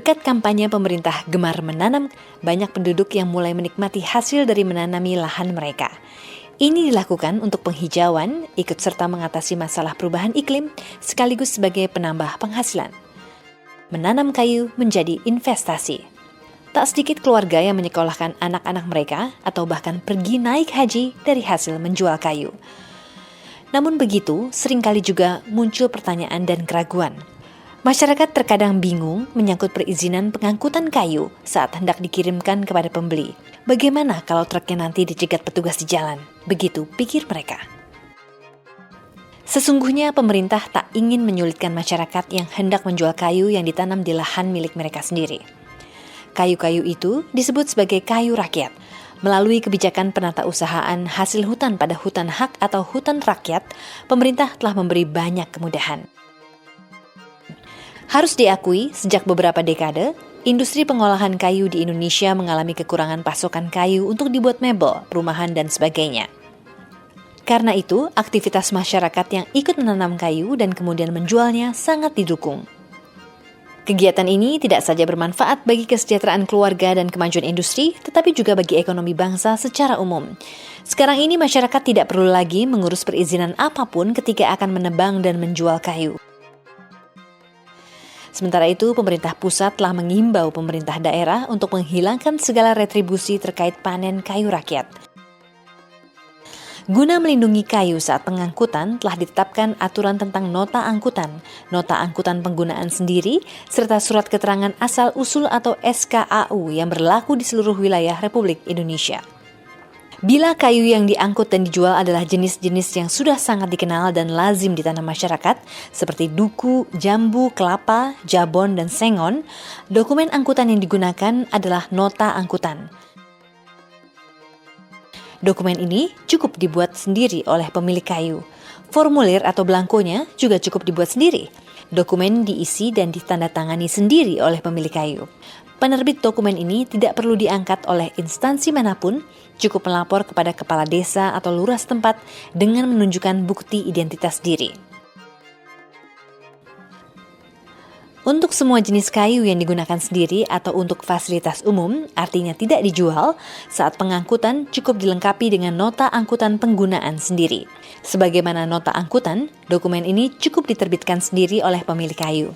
Berkat kampanye pemerintah gemar menanam, banyak penduduk yang mulai menikmati hasil dari menanami lahan mereka. Ini dilakukan untuk penghijauan, ikut serta mengatasi masalah perubahan iklim, sekaligus sebagai penambah penghasilan. Menanam kayu menjadi investasi. Tak sedikit keluarga yang menyekolahkan anak-anak mereka atau bahkan pergi naik haji dari hasil menjual kayu. Namun begitu, seringkali juga muncul pertanyaan dan keraguan. Masyarakat terkadang bingung menyangkut perizinan pengangkutan kayu saat hendak dikirimkan kepada pembeli. Bagaimana kalau truknya nanti dicegat petugas di jalan? Begitu pikir mereka. Sesungguhnya pemerintah tak ingin menyulitkan masyarakat yang hendak menjual kayu yang ditanam di lahan milik mereka sendiri. Kayu-kayu itu disebut sebagai kayu rakyat. Melalui kebijakan penatausahaan hasil hutan pada hutan hak atau hutan rakyat, pemerintah telah memberi banyak kemudahan. Harus diakui, sejak beberapa dekade, industri pengolahan kayu di Indonesia mengalami kekurangan pasokan kayu untuk dibuat mebel, perumahan, dan sebagainya. Karena itu, aktivitas masyarakat yang ikut menanam kayu dan kemudian menjualnya sangat didukung. Kegiatan ini tidak saja bermanfaat bagi kesejahteraan keluarga dan kemajuan industri, tetapi juga bagi ekonomi bangsa secara umum. Sekarang ini masyarakat tidak perlu lagi mengurus perizinan apapun ketika akan menebang dan menjual kayu. Sementara itu, pemerintah pusat telah mengimbau pemerintah daerah untuk menghilangkan segala retribusi terkait panen kayu rakyat. Guna melindungi kayu saat pengangkutan, telah ditetapkan aturan tentang nota angkutan penggunaan sendiri, serta surat keterangan asal-usul atau SKAU yang berlaku di seluruh wilayah Republik Indonesia. Bila kayu yang diangkut dan dijual adalah jenis-jenis yang sudah sangat dikenal dan lazim ditanam masyarakat, seperti duku, jambu, kelapa, jabon, dan sengon, dokumen angkutan yang digunakan adalah nota angkutan. Dokumen ini cukup dibuat sendiri oleh pemilik kayu. Formulir atau belangkonya juga cukup dibuat sendiri. Dokumen diisi dan ditandatangani sendiri oleh pemilik kayu. Penerbit dokumen ini tidak perlu diangkat oleh instansi manapun, cukup melapor kepada kepala desa atau lurah setempat dengan menunjukkan bukti identitas diri. Untuk semua jenis kayu yang digunakan sendiri atau untuk fasilitas umum, artinya tidak dijual, saat pengangkutan cukup dilengkapi dengan nota angkutan penggunaan sendiri. Sebagaimana nota angkutan, dokumen ini cukup diterbitkan sendiri oleh pemilik kayu.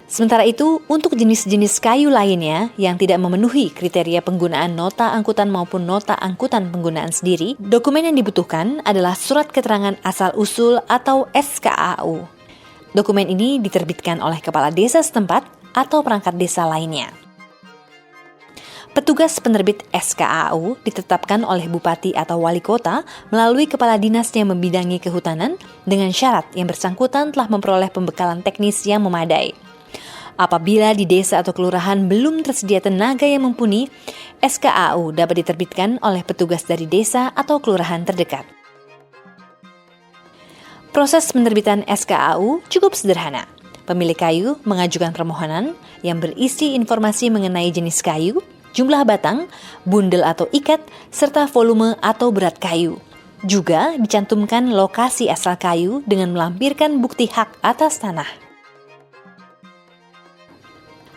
Sementara itu, untuk jenis-jenis kayu lainnya yang tidak memenuhi kriteria penggunaan nota angkutan maupun nota angkutan penggunaan sendiri, dokumen yang dibutuhkan adalah surat keterangan asal-usul atau SKAU. Dokumen ini diterbitkan oleh kepala desa setempat atau perangkat desa lainnya. Petugas penerbit SKAU ditetapkan oleh bupati atau wali kota melalui kepala dinas yang membidangi kehutanan dengan syarat yang bersangkutan telah memperoleh pembekalan teknis yang memadai. Apabila di desa atau kelurahan belum tersedia tenaga yang mumpuni, SKAU dapat diterbitkan oleh petugas dari desa atau kelurahan terdekat. Proses penerbitan SKAU cukup sederhana. Pemilik kayu mengajukan permohonan yang berisi informasi mengenai jenis kayu, jumlah batang, bundel atau ikat, serta volume atau berat kayu. Juga dicantumkan lokasi asal kayu dengan melampirkan bukti hak atas tanah.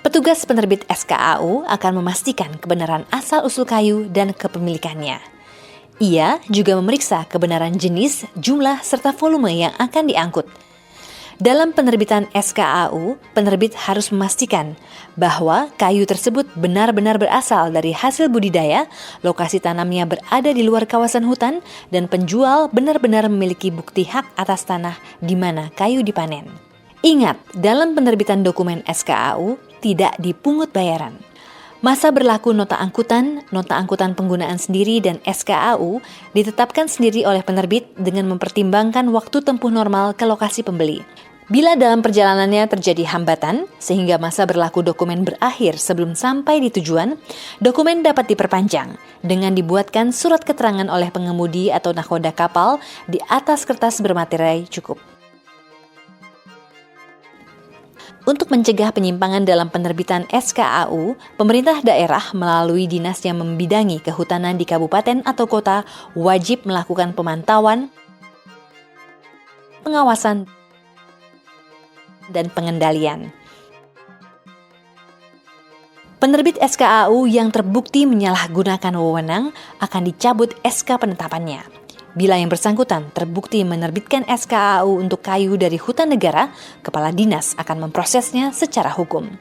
Petugas penerbit SKAU akan memastikan kebenaran asal-usul kayu dan kepemilikannya. Ia juga memeriksa kebenaran jenis, jumlah, serta volume yang akan diangkut. Dalam penerbitan SKAU, penerbit harus memastikan bahwa kayu tersebut benar-benar berasal dari hasil budidaya, lokasi tanamnya berada di luar kawasan hutan, dan penjual benar-benar memiliki bukti hak atas tanah di mana kayu dipanen. Ingat, dalam penerbitan dokumen SKAU, tidak dipungut bayaran. Masa berlaku nota angkutan penggunaan sendiri dan SKAU ditetapkan sendiri oleh penerbit dengan mempertimbangkan waktu tempuh normal ke lokasi pembeli. Bila dalam perjalanannya terjadi hambatan, sehingga masa berlaku dokumen berakhir sebelum sampai di tujuan, dokumen dapat diperpanjang dengan dibuatkan surat keterangan oleh pengemudi atau nahkoda kapal di atas kertas bermaterai cukup. Untuk mencegah penyimpangan dalam penerbitan SKAU, pemerintah daerah melalui dinas yang membidangi kehutanan di kabupaten atau kota wajib melakukan pemantauan, pengawasan, dan pengendalian. Penerbit SKAU yang terbukti menyalahgunakan wewenang akan dicabut SK penetapannya. Bila yang bersangkutan terbukti menerbitkan SKAU untuk kayu dari hutan negara, kepala dinas akan memprosesnya secara hukum.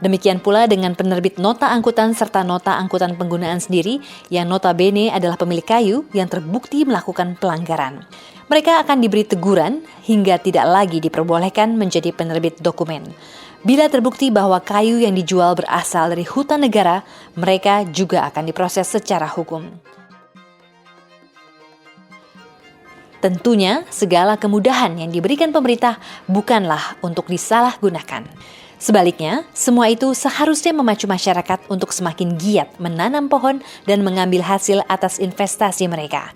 Demikian pula dengan penerbit nota angkutan serta nota angkutan penggunaan sendiri yang notabene adalah pemilik kayu yang terbukti melakukan pelanggaran. Mereka akan diberi teguran hingga tidak lagi diperbolehkan menjadi penerbit dokumen. Bila terbukti bahwa kayu yang dijual berasal dari hutan negara, mereka juga akan diproses secara hukum. Tentunya, segala kemudahan yang diberikan pemerintah bukanlah untuk disalahgunakan. Sebaliknya, semua itu seharusnya memacu masyarakat untuk semakin giat menanam pohon dan mengambil hasil atas investasi mereka.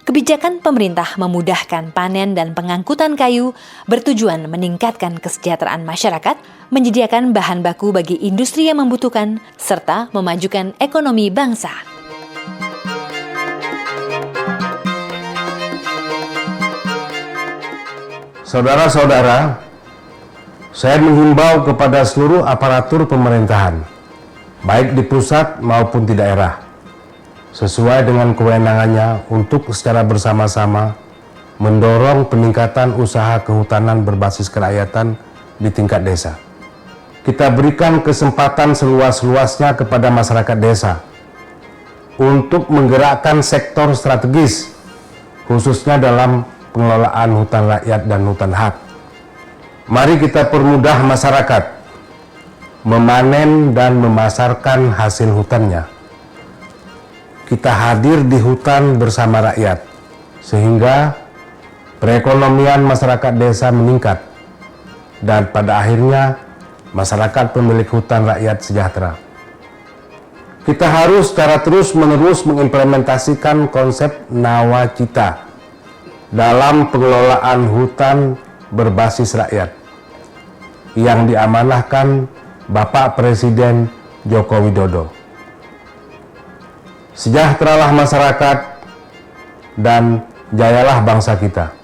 Kebijakan pemerintah memudahkan panen dan pengangkutan kayu bertujuan meningkatkan kesejahteraan masyarakat, menyediakan bahan baku bagi industri yang membutuhkan, serta memajukan ekonomi bangsa. Saudara-saudara, saya menghimbau kepada seluruh aparatur pemerintahan, baik di pusat maupun di daerah, sesuai dengan kewenangannya untuk secara bersama-sama mendorong peningkatan usaha kehutanan berbasis kerakyatan di tingkat desa. Kita berikan kesempatan seluas-luasnya kepada masyarakat desa untuk menggerakkan sektor strategis, khususnya dalam pengelolaan hutan rakyat dan hutan hak. Mari kita permudah masyarakat memanen dan memasarkan hasil hutannya. Kita hadir di hutan bersama rakyat, sehingga perekonomian masyarakat desa meningkat, dan pada akhirnya masyarakat pemilik hutan rakyat sejahtera. Kita harus secara terus-menerus mengimplementasikan konsep nawacita dalam pengelolaan hutan berbasis rakyat yang diamanahkan Bapak Presiden Joko Widodo. Sejahteralah masyarakat dan jayalah bangsa kita.